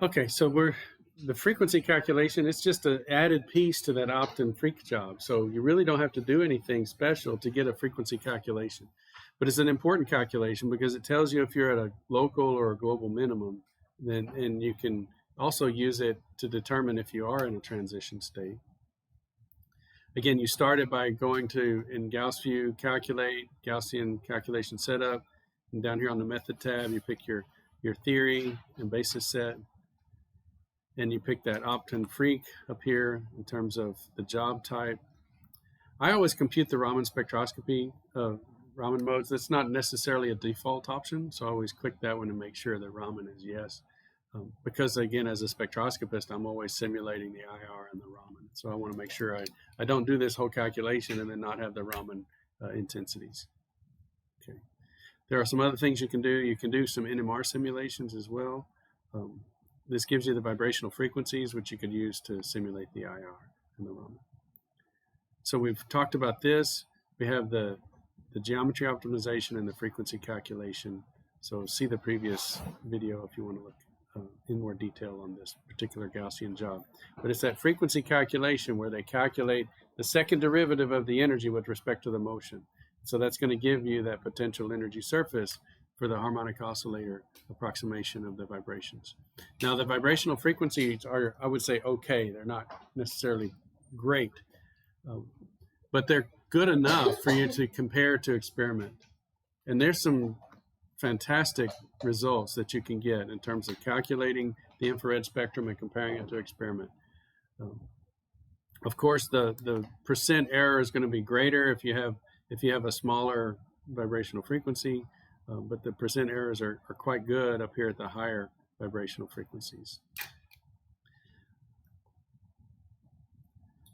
Okay, so the frequency calculation, it's just an added piece to that opt-in-freq job. So you really don't have to do anything special to get a frequency calculation. But it's an important calculation because it tells you if you're at a local or a global minimum, and you can also use it to determine if you are in a transition state. Again, you start it by going to, in GaussView, calculate, Gaussian calculation setup, and down here on the method tab, you pick your theory and basis set, and you pick that opt-in-freq up here in terms of the job type. I always compute the Raman spectroscopy, Raman modes. That's not necessarily a default option, so I always click that one and make sure that Raman is yes. Because again, as a spectroscopist, I'm always simulating the IR and the Raman. So I want to make sure I don't do this whole calculation and then not have the Raman intensities. Okay. There are some other things you can do. You can do some NMR simulations as well. This gives you the vibrational frequencies, which you could use to simulate the IR and the Raman. So we've talked about this. We have the geometry optimization and the frequency calculation. So see the previous video if you want to look in more detail on this particular Gaussian job. But it's that frequency calculation where they calculate the second derivative of the energy with respect to the motion. So that's going to give you that potential energy surface for the harmonic oscillator approximation of the vibrations. Now the vibrational frequencies are, I would say, okay. They're not necessarily great, but they're good enough for you to compare to experiment. And there's some fantastic results that you can get in terms of calculating the infrared spectrum and comparing it to experiment. Of course, the percent error is going to be greater if you have a smaller vibrational frequency, but the percent errors are quite good up here at the higher vibrational frequencies.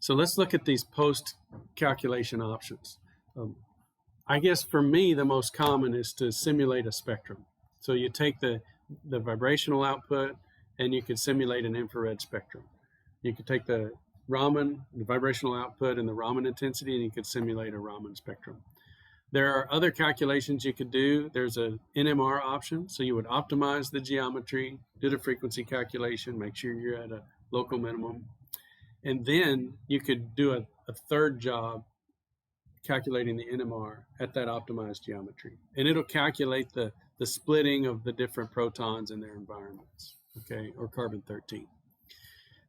So let's look at these post-calculation options. I guess for me, the most common is to simulate a spectrum. So you take the vibrational output and you can simulate an infrared spectrum. You could take the Raman, the vibrational output, and the Raman intensity, and you could simulate a Raman spectrum. There are other calculations you could do. There's an NMR option. So you would optimize the geometry, do the frequency calculation, make sure you're at a local minimum. And then you could do a third job calculating the NMR at that optimized geometry. And it'll calculate the splitting of the different protons in their environments, okay, or carbon-13.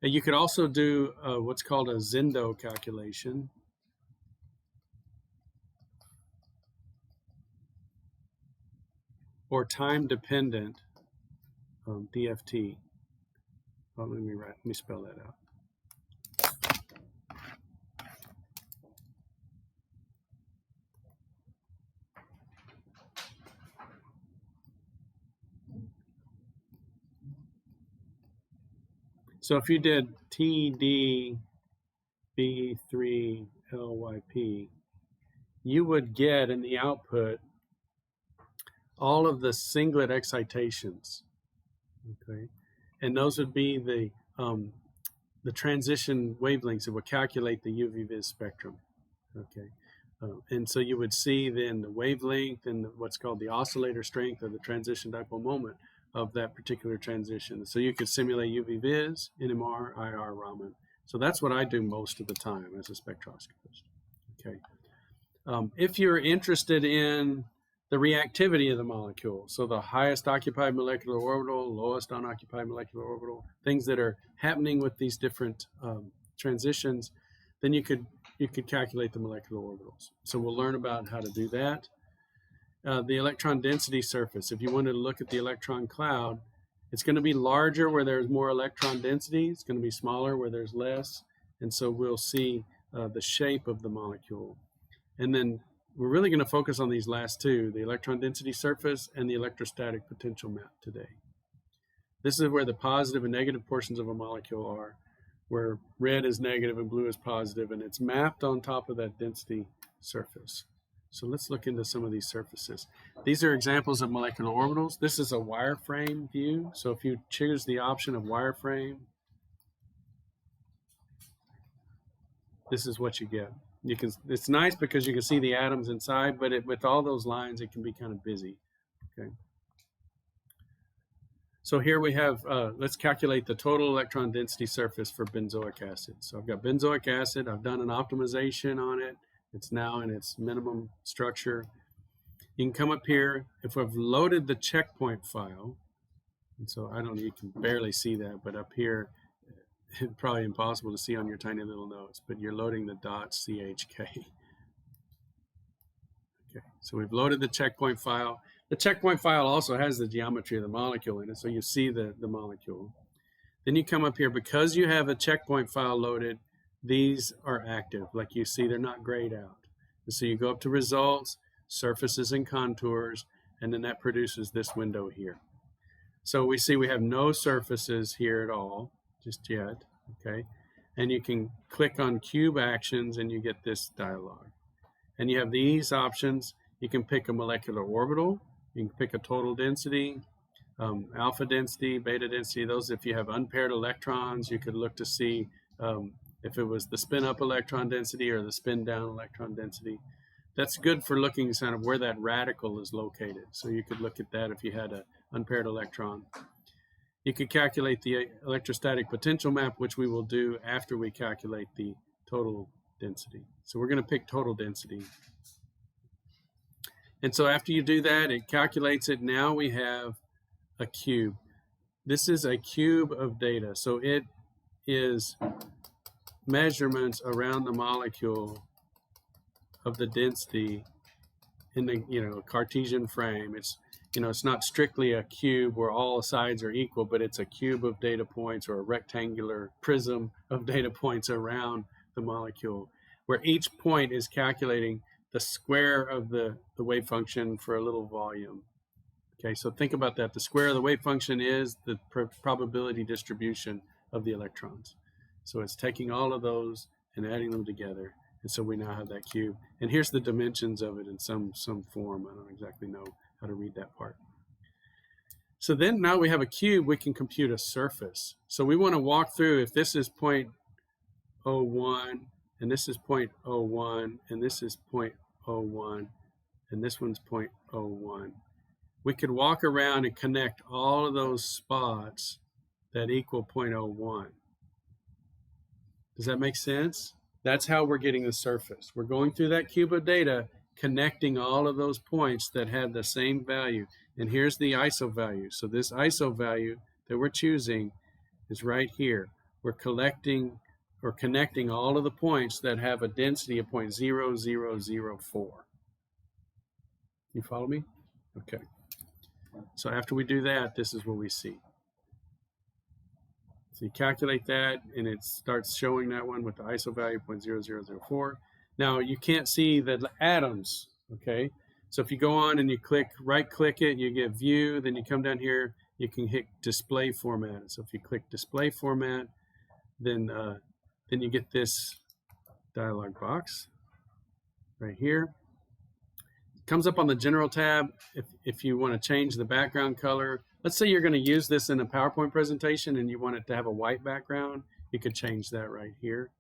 And you could also do what's called a Zendo calculation. Or time-dependent DFT. Well, let me spell that out. So if you did TDB3LYP, you would get in the output all of the singlet excitations, okay, and those would be the transition wavelengths that would calculate the UV-Vis spectrum, okay, and so you would see then the wavelength and what's called the oscillator strength or the transition dipole moment of that particular transition. So you could simulate UV-Vis, NMR, IR, Raman. So that's what I do most of the time as a spectroscopist, okay. If you're interested in the reactivity of the molecule, so the highest occupied molecular orbital, lowest unoccupied molecular orbital, things that are happening with these different transitions, then you could calculate the molecular orbitals. So we'll learn about how to do that. The electron density surface, if you wanted to look at the electron cloud, it's going to be larger where there's more electron density. It's going to be smaller where there's less. And so we'll see the shape of the molecule. And then we're really going to focus on these last two, the electron density surface and the electrostatic potential map today. This is where the positive and negative portions of a molecule are, where red is negative and blue is positive, and it's mapped on top of that density surface. So let's look into some of these surfaces. These are examples of molecular orbitals. This is a wireframe view. So if you choose the option of wireframe, this is what you get. It's nice because you can see the atoms inside, but with all those lines, it can be kind of busy. Okay. So here we have, let's calculate the total electron density surface for benzoic acid. So I've got benzoic acid. I've done an optimization on it. It's now in its minimum structure. You can come up here. If I've loaded the checkpoint file, and so you can barely see that, but up here, it's probably impossible to see on your tiny little notes, but you're loading the .chk. Okay, so we've loaded the checkpoint file. The checkpoint file also has the geometry of the molecule in it, so you see the molecule. Then you come up here. Because you have a checkpoint file loaded, these are active. Like you see, they're not grayed out. And so you go up to Results, Surfaces and Contours, and then that produces this window here. So we see we have no surfaces here at all, just yet, okay? And you can click on Cube Actions, and you get this dialog. And you have these options. You can pick a molecular orbital. You can pick a total density, alpha density, beta density. Those, if you have unpaired electrons, you could look to see if it was the spin up electron density or the spin down electron density. That's good for looking kind of where that radical is located. So you could look at that if you had an unpaired electron. You could calculate the electrostatic potential map, which we will do after we calculate the total density. So we're going to pick total density. And so after you do that, it calculates it. Now we have a cube. This is a cube of data. So it is measurements around the molecule of the density in the Cartesian frame. It's it's not strictly a cube where all sides are equal, but it's a cube of data points, or a rectangular prism of data points around the molecule, where each point is calculating the square of the wave function for a little volume. Okay, so think about that. The square of the wave function is the probability distribution of the electrons. So it's taking all of those and adding them together. And so we now have that cube. And here's the dimensions of it in some form. I don't exactly know how to read that part. So then now we have a cube, we can compute a surface. So we want to walk through, if this is 0.01, and this is 0.01, and this is 0.01, and this one's 0.01. We could walk around and connect all of those spots that equal 0.01. Does that make sense? That's how we're getting the surface. We're going through that cube of data, connecting all of those points that have the same value. And here's the ISO value. So this ISO value that we're choosing is right here. We're collecting or connecting all of the points that have a density of 0.0004. You follow me? Okay. So after we do that, this is what we see. So you calculate that, and it starts showing that one with the ISO value 0.0004. Now you can't see the atoms, okay? So if you go on and you right-click it, you get View, then you come down here, you can hit Display Format. So if you click Display Format, then you get this dialog box right here. It comes up on the General tab if you want to change the background color. Let's say you're going to use this in a PowerPoint presentation and you want it to have a white background. You could change that right here,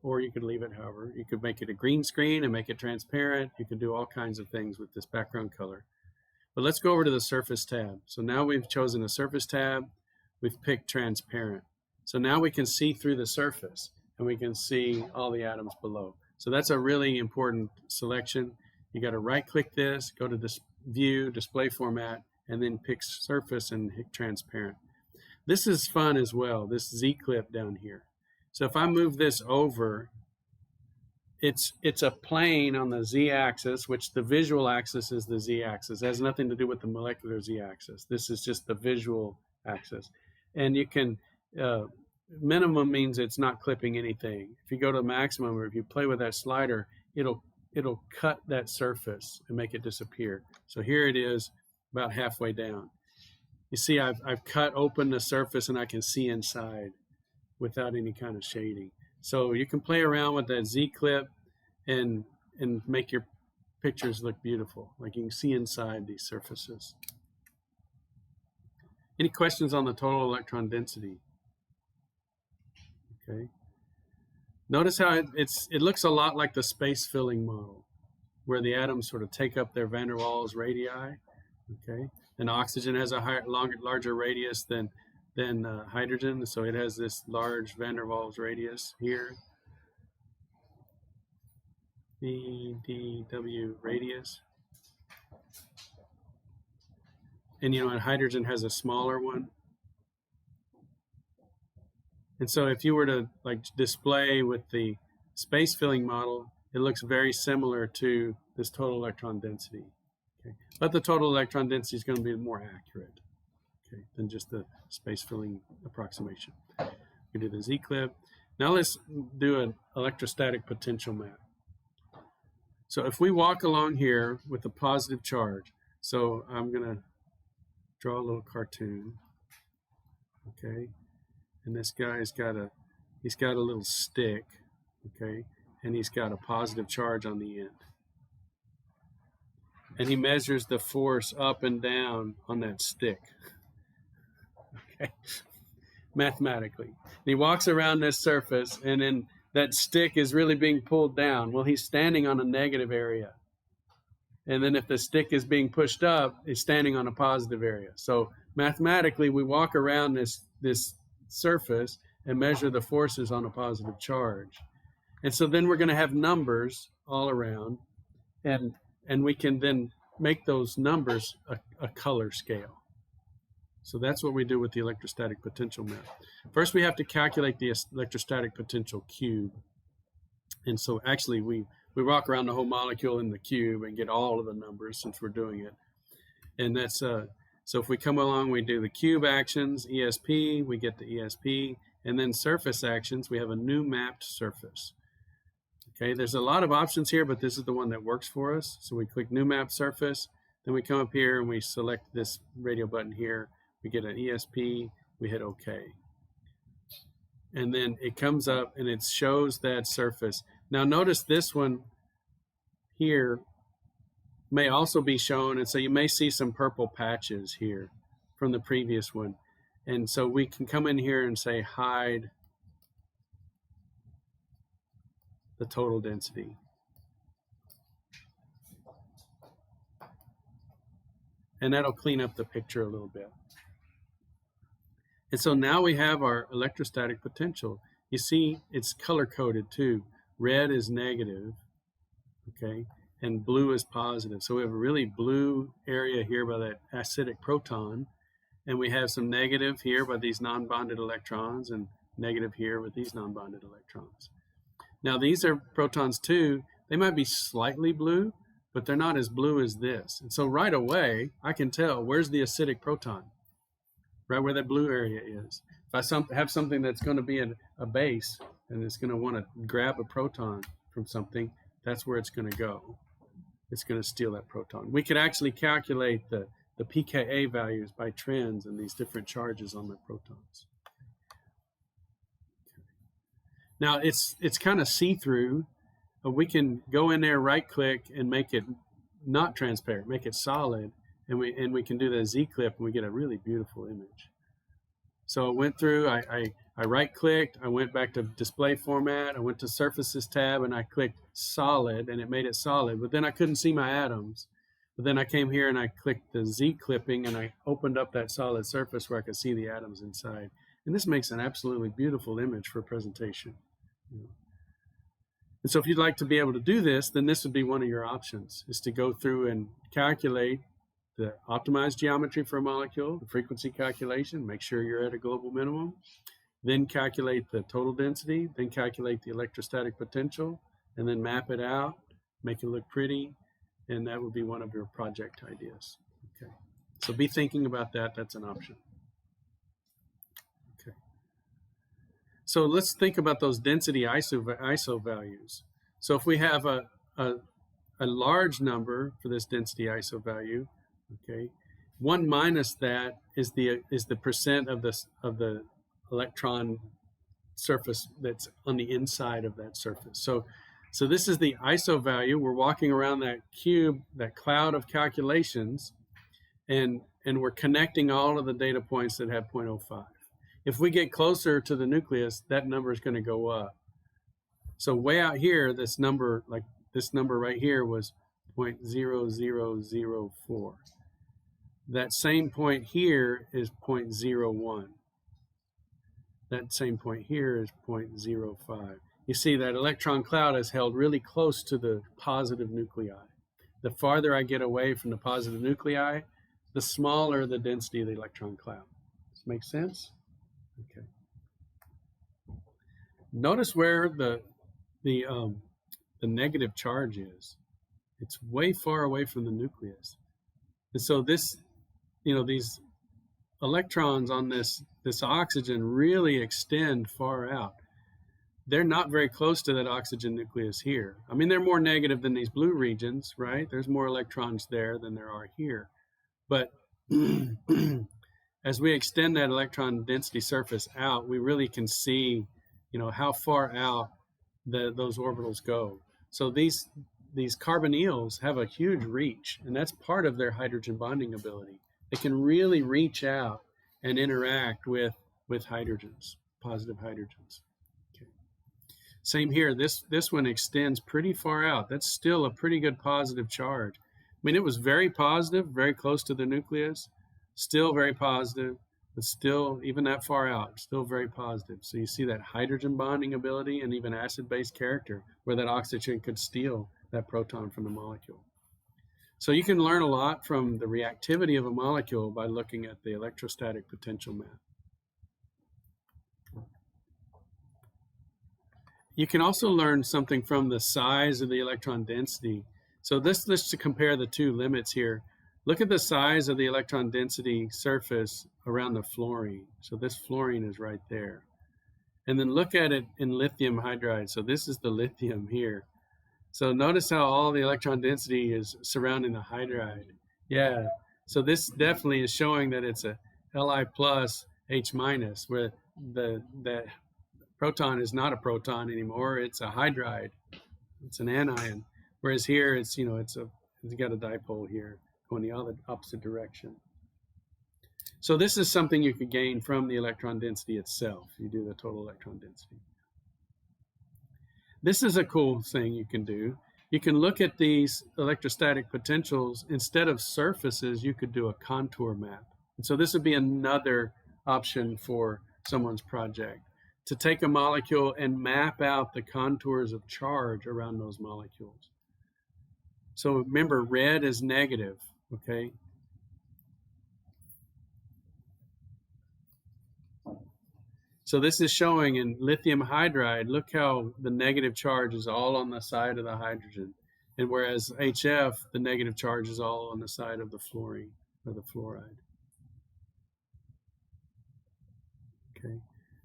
or you could leave it however. You could make it a green screen and make it transparent. You can do all kinds of things with this background color. But let's go over to the Surface tab. So now we've chosen a Surface tab. We've picked Transparent. So now we can see through the surface and we can see all the atoms below. So that's a really important selection. You got to right-click this, go to this View, Display Format, and then pick Surface and hit Transparent. This is fun as well, this Z-clip down here. So if I move this over, it's a plane on the Z-axis, which the visual axis is the Z-axis. It has nothing to do with the molecular Z-axis. This is just the visual axis. And you can, minimum means it's not clipping anything. If you go to maximum, or if you play with that slider, it'll cut that surface and make it disappear. So here it is, about halfway down. You see, I've cut open the surface and I can see inside without any kind of shading. So you can play around with that Z-clip and make your pictures look beautiful. Like you can see inside these surfaces. Any questions on the total electron density? Okay. Notice how it looks a lot like the space filling model, where the atoms sort of take up their van der Waals radii. Okay, and oxygen has a larger radius than hydrogen, so it has this large van der Waals radius here, VDW radius. And and hydrogen has a smaller one. And so if you were to like display with the space filling model, it looks very similar to this total electron density. Okay, but the total electron density is going to be more accurate, okay, than just the space filling approximation. We do the Z-clip. Now let's do an electrostatic potential map. So if we walk along here with a positive charge, so I'm going to draw a little cartoon, okay, and this guy's got a little stick, okay, and he's got a positive charge on the end, and he measures the force up and down on that stick, okay, mathematically. And he walks around this surface, and then that stick is really being pulled down. Well, he's standing on a negative area. And then if the stick is being pushed up, it's standing on a positive area. So mathematically, we walk around this surface and measure the forces on a positive charge. And so then we're going to have numbers all around, and we can then make those numbers a color scale. So that's what we do with the electrostatic potential map. First, we have to calculate the electrostatic potential cube. And so actually, we walk around the whole molecule in the cube and get all of the numbers since we're doing it. And that's so if we come along, we do the cube actions, ESP, we get the ESP, and then surface actions, we have a new mapped surface. Okay, there's a lot of options here, but this is the one that works for us. So we click new mapped surface, then we come up here and we select this radio button here, we get an ESP, we hit OK. And then it comes up and it shows that surface. Now notice this one here may also be shown, and so you may see some purple patches here from the previous one. And so we can come in here and say hide the total density. And that'll clean up the picture a little bit. And so now we have our electrostatic potential. You see it's color-coded too. Red is negative, okay, and blue is positive. So we have a really blue area here by that acidic proton, and we have some negative here by these non-bonded electrons, and negative here with these non-bonded electrons. Now these are protons too. They might be slightly blue, but they're not as blue as this. And so right away, I can tell where's the acidic proton, right where that blue area is. If I have something that's going to be a base, and it's going to want to grab a proton from something, that's where it's going to go. It's going to steal that proton. We could actually calculate the pKa values by trends and these different charges on the protons. Now it's kind of see-through. We can go in there, right-click, and make it not transparent, make it solid, and we can do the Z-clip, and we get a really beautiful image. So I went through, I right-clicked, I went back to display format, I went to surfaces tab, and I clicked solid, and it made it solid. But then I couldn't see my atoms. But then I came here and I clicked the Z-clipping, and I opened up that solid surface where I could see the atoms inside. And this makes an absolutely beautiful image for a presentation. And so if you'd like to be able to do this, then this would be one of your options, is to go through and calculate the optimized geometry for a molecule, the frequency calculation, make sure you're at a global minimum, then calculate the total density, then calculate the electrostatic potential, and then map it out, make it look pretty, and that would be one of your project ideas. Okay, so be thinking about that. That's an option. Okay, so let's think about those density ISO values. So if we have a large number for this density ISO value, okay, 1 minus that is the percent of the electron surface that's on the inside of that surface. So this is the ISO value. We're walking around that cube, that cloud of calculations, and we're connecting all of the data points that have 0.05. If we get closer to the nucleus, that number is going to go up. So way out here, this number right here was 0.0004. That same point here is 0.01. That same point here is 0.05. You see that electron cloud is held really close to the positive nuclei. The farther I get away from the positive nuclei, the smaller the density of the electron cloud. Does this make sense? Okay. Notice where the negative charge is. It's way far away from the nucleus. And so this, these electrons on this oxygen really extend far out. They're not very close to that oxygen nucleus here. I mean, they're more negative than these blue regions, right? There's more electrons there than there are here. But as we extend that electron density surface out, we really can see, how far out those orbitals go. So these carbonyls have a huge reach, and that's part of their hydrogen bonding ability. They can really reach out and interact with hydrogens, positive hydrogens. Okay. Same here. This one extends pretty far out. That's still a pretty good positive charge. I mean, it was very positive, very close to the nucleus, still very positive, but still, even that far out, still very positive. So you see that hydrogen bonding ability and even acid-base character where that oxygen could steal that proton from the molecule. So you can learn a lot from the reactivity of a molecule by looking at the electrostatic potential map. You can also learn something from the size of the electron density. So let's to compare the two limits here. Look at the size of the electron density surface around the fluorine. So this fluorine is right there. And then look at it in lithium hydride. So this is the lithium here. So notice how all the electron density is surrounding the hydride. Yeah, so this definitely is showing that it's a Li plus H minus, where that proton is not a proton anymore. It's a hydride. It's an anion. Whereas here, it's got a dipole here going the opposite direction. So this is something you could gain from the electron density itself. You do the total electron density. This is a cool thing you can do. You can look at these electrostatic potentials. Instead of surfaces, you could do a contour map. And so this would be another option for someone's project, to take a molecule and map out the contours of charge around those molecules. So remember, red is negative, okay? So this is showing in lithium hydride, look how the negative charge is all on the side of the hydrogen. And whereas HF, the negative charge is all on the side of the fluorine or the fluoride. Okay,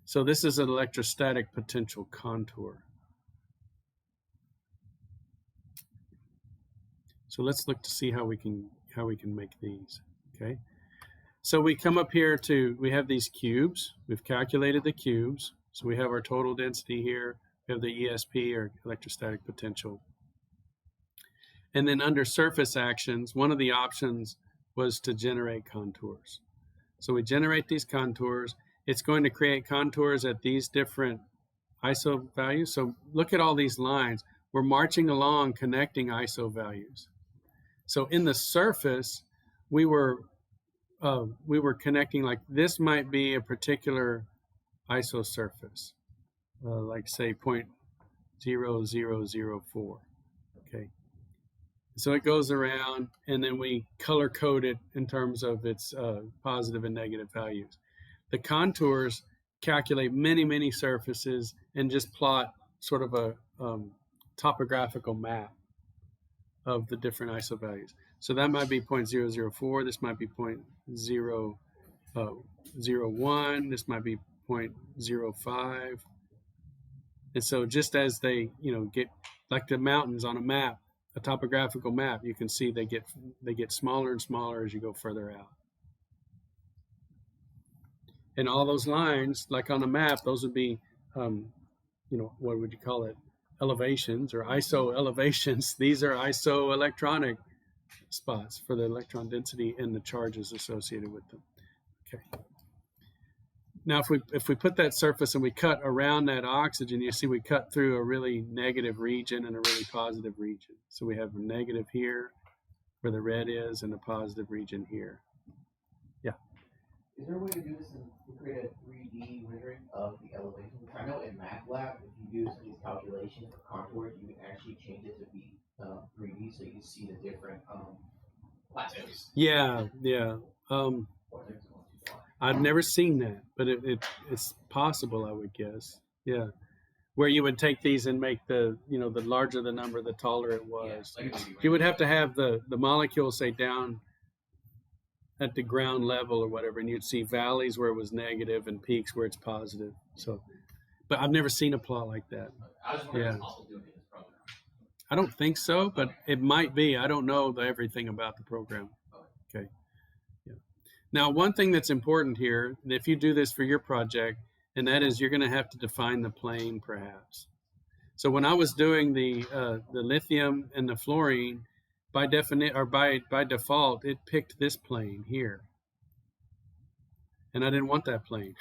so this is an electrostatic potential contour. So let's look to see how we can make these, okay? So we come up here we have these cubes. We've calculated the cubes. So we have our total density here. We have the ESP, or electrostatic potential. And then under surface actions, one of the options was to generate contours. So we generate these contours. It's going to create contours at these different ISO values. So look at all these lines. We're marching along connecting ISO values. So in the surface, we were connecting, like this might be a particular ISO surface, like say 0.0004. Okay, so it goes around, and then we color code it in terms of its positive and negative values. The contours calculate many surfaces and just plot sort of a topographical map of the different ISO values. So that might be 0.004, this might be 0.001, this might be 0.05. And so just as they, get like the mountains on a map, a topographical map, you can see they get smaller and smaller as you go further out. And all those lines, like on a map, those would be, what would you call it? Elevations or ISO elevations. These are isoelectronic spots for the electron density and the charges associated with them. Okay. Now, if we put that surface and we cut around that oxygen, you see we cut through a really negative region and a really positive region. So we have a negative here where the red is and a positive region here. Is there a way to do this to create a 3D rendering of the elevation? Because I know in MATLAB, if you do some of these calculations for contours, you can actually change it to be 3D, so you can see the different plateaus. Yeah, yeah. I've never seen that, but it's possible, I would guess. Yeah, where you would take these and make the the larger the number, the taller it was. Yeah, You would have to have the molecule say down at the ground level or whatever, and you'd see valleys where it was negative and peaks where it's positive. So, but I've never seen a plot like that. Yeah. I don't think so, but it might be. I don't know everything about the program. Okay. Yeah. Now, one thing that's important here, if you do this for your project, and that is you're going to have to define the plane, perhaps. So when I was doing the lithium and the fluorine, by default, it picked this plane here, and I didn't want that plane.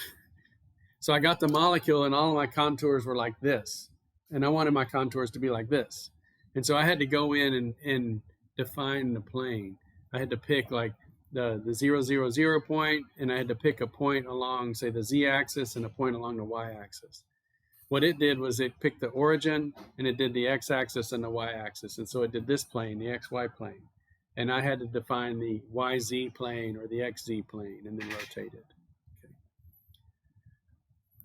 So I got the molecule, and all of my contours were like this, and I wanted my contours to be like this. And so I had to go in and define the plane. I had to pick like the 0, point, and I had to pick a point along, say, the z-axis and a point along the y-axis. What it did was it picked the origin, and it did the x-axis and the y-axis. And so it did this plane, the xy plane. And I had to define the yz plane or the xz plane and then rotate it. Okay.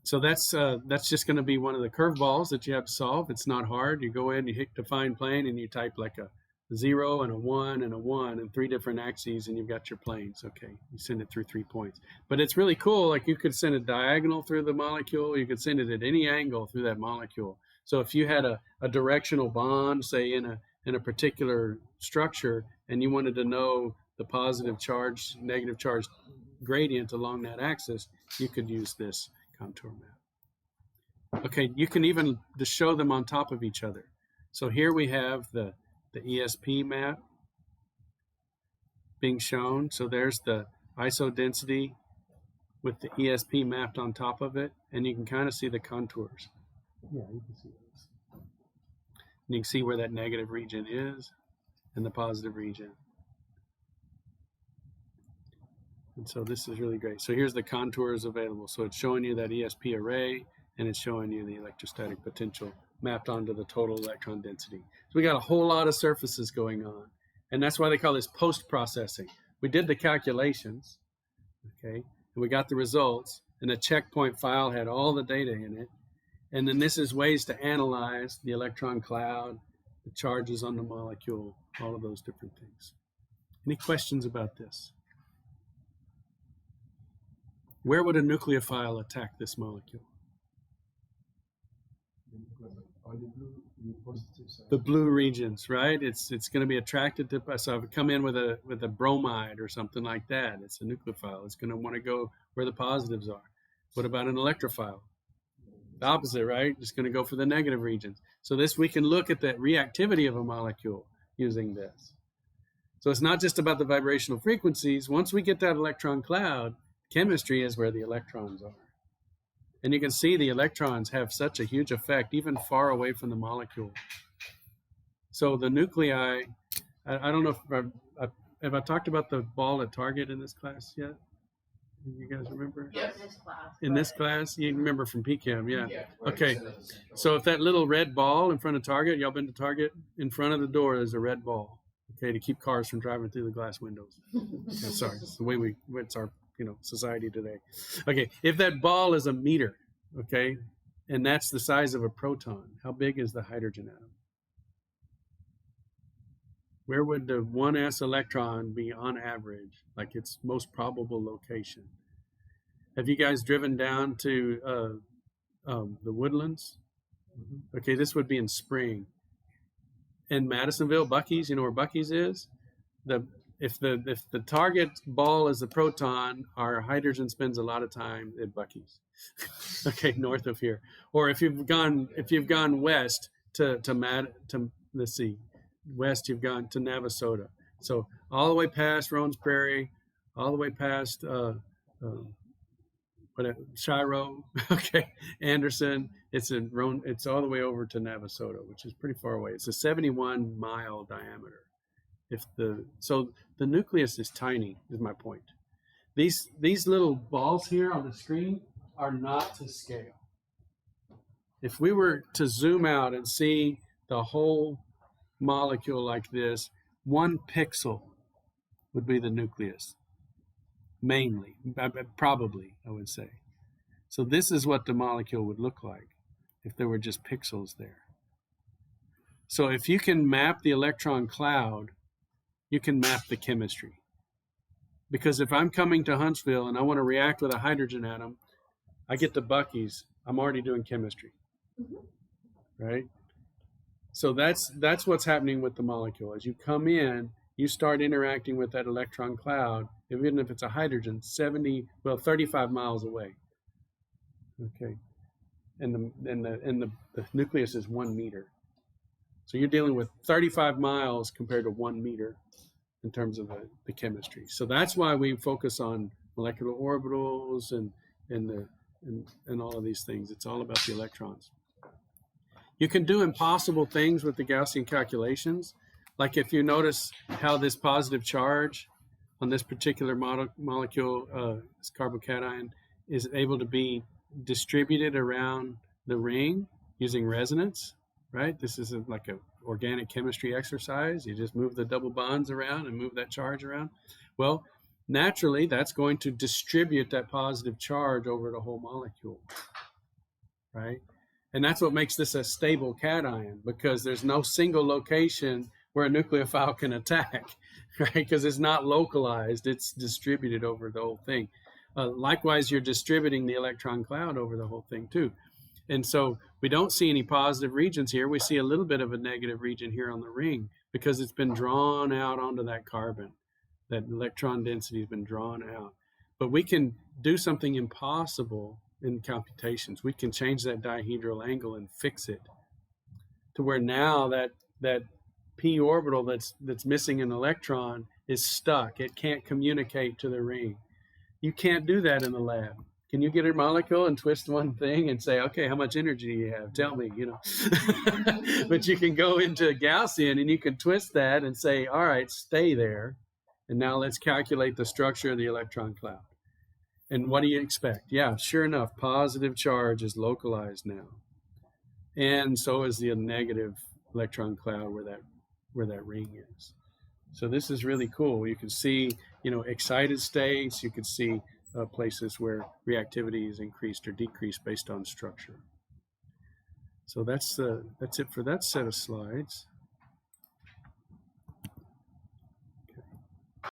So that's just going to be one of the curveballs that you have to solve. It's not hard. You go in, you hit define plane, and you type like a 0 and a 1 and a 1 and 3 different axes, and you've got your planes. Okay, you send it through 3 points. But it's really cool. Like you could send a diagonal through the molecule. You could send it at any angle through that molecule. So if you had a directional bond, say in a particular structure, and you wanted to know the positive charge, negative charge gradient along that axis, you could use this contour map. Okay, you can even just show them on top of each other. So here we have the ESP map being shown. So there's the iso density with the ESP mapped on top of it, and you can kind of see the contours. Yeah, you can see this. And you can see where that negative region is and the positive region. And so this is really great. So here's the contours available. So it's showing you that ESP array, and it's showing you the electrostatic potential mapped onto the total electron density. So we got a whole lot of surfaces going on. And that's why they call this post-processing. We did the calculations, okay, and we got the results, and the checkpoint file had all the data in it. And then this is ways to analyze the electron cloud, the charges on the molecule, all of those different things. Any questions about this? Where would a nucleophile attack this molecule? The blue regions, right? It's going to be attracted to. So if I come in with a bromide or something like that, it's a nucleophile. It's going to want to go where the positives are. What about an electrophile? The opposite, right? It's going to go for the negative regions. So we can look at the reactivity of a molecule using this. So it's not just about the vibrational frequencies. Once we get that electron cloud, chemistry is where the electrons are. And you can see the electrons have such a huge effect, even far away from the molecule. So the nuclei, I don't know if have I talked about the ball at target in this class yet? You guys remember? Yes. In this class? You remember from PChem, yeah. Okay, so if that little red ball in front of target, y'all been to target? In front of the door, there's a red ball, okay, to keep cars from driving through the glass windows. Yeah, sorry, it's the way it's our society today. Okay, if that ball is a meter, okay, and that's the size of a proton, how big is the hydrogen atom? Where would the 1s electron be on average, like its most probable location? Have you guys driven down to the Woodlands? Okay, this would be in spring. In Madisonville, Buc-ee's, you know where Buc-ee's is? If the target ball is the proton, our hydrogen spends a lot of time at Buc-ee's. Okay, north of here. Or if you've gone west to let's see, west you've gone to Navasota. So all the way past Roans Prairie, all the way past Shiro, okay, Anderson. It's all the way over to Navasota, which is pretty far away. It's a 71-mile diameter. So the nucleus is tiny, is my point. these little balls here on the screen are not to scale. If we were to zoom out and see the whole molecule like this, 1 pixel would be the nucleus, mainly, probably, I would say. So this is what the molecule would look like if there were just pixels there. So if you can map the electron cloud, you can map the chemistry. Because if I'm coming to Huntsville and I want to react with a hydrogen atom, I get to Buc-ee's, I'm already doing chemistry, right? So that's what's happening with the molecule. As you come in, you start interacting with that electron cloud, even if it's a hydrogen, 35 miles away. Okay, and the nucleus is 1 meter. So you're dealing with 35 miles compared to 1 meter in terms of the chemistry. So that's why we focus on molecular orbitals and all of these things. It's all about the electrons. You can do impossible things with the Gaussian calculations. Like if you notice how this positive charge on this particular molecule, this carbocation, is able to be distributed around the ring using resonance, right? This is like an organic chemistry exercise. You just move the double bonds around and move that charge around. Well, naturally, that's going to distribute that positive charge over the whole molecule, right? And that's what makes this a stable cation, because there's no single location where a nucleophile can attack, right? Because it's not localized, it's distributed over the whole thing. Likewise, you're distributing the electron cloud over the whole thing too. And so we don't see any positive regions here. We see a little bit of a negative region here on the ring because it's been drawn out onto that carbon. That electron density has been drawn out. But we can do something impossible in computations. We can change that dihedral angle and fix it to where now that p orbital that's missing an electron is stuck. It can't communicate to the ring. You can't do that in the lab. Can you get a molecule and twist one thing and say, okay, how much energy do you have? Tell me, But you can go into Gaussian and you can twist that and say, all right, stay there. And now let's calculate the structure of the electron cloud. And what do you expect? Yeah, sure enough, positive charge is localized now. And so is the negative electron cloud where that ring is. So this is really cool. You can see, excited states. You can see places where reactivity is increased or decreased based on structure. So that's it for that set of slides.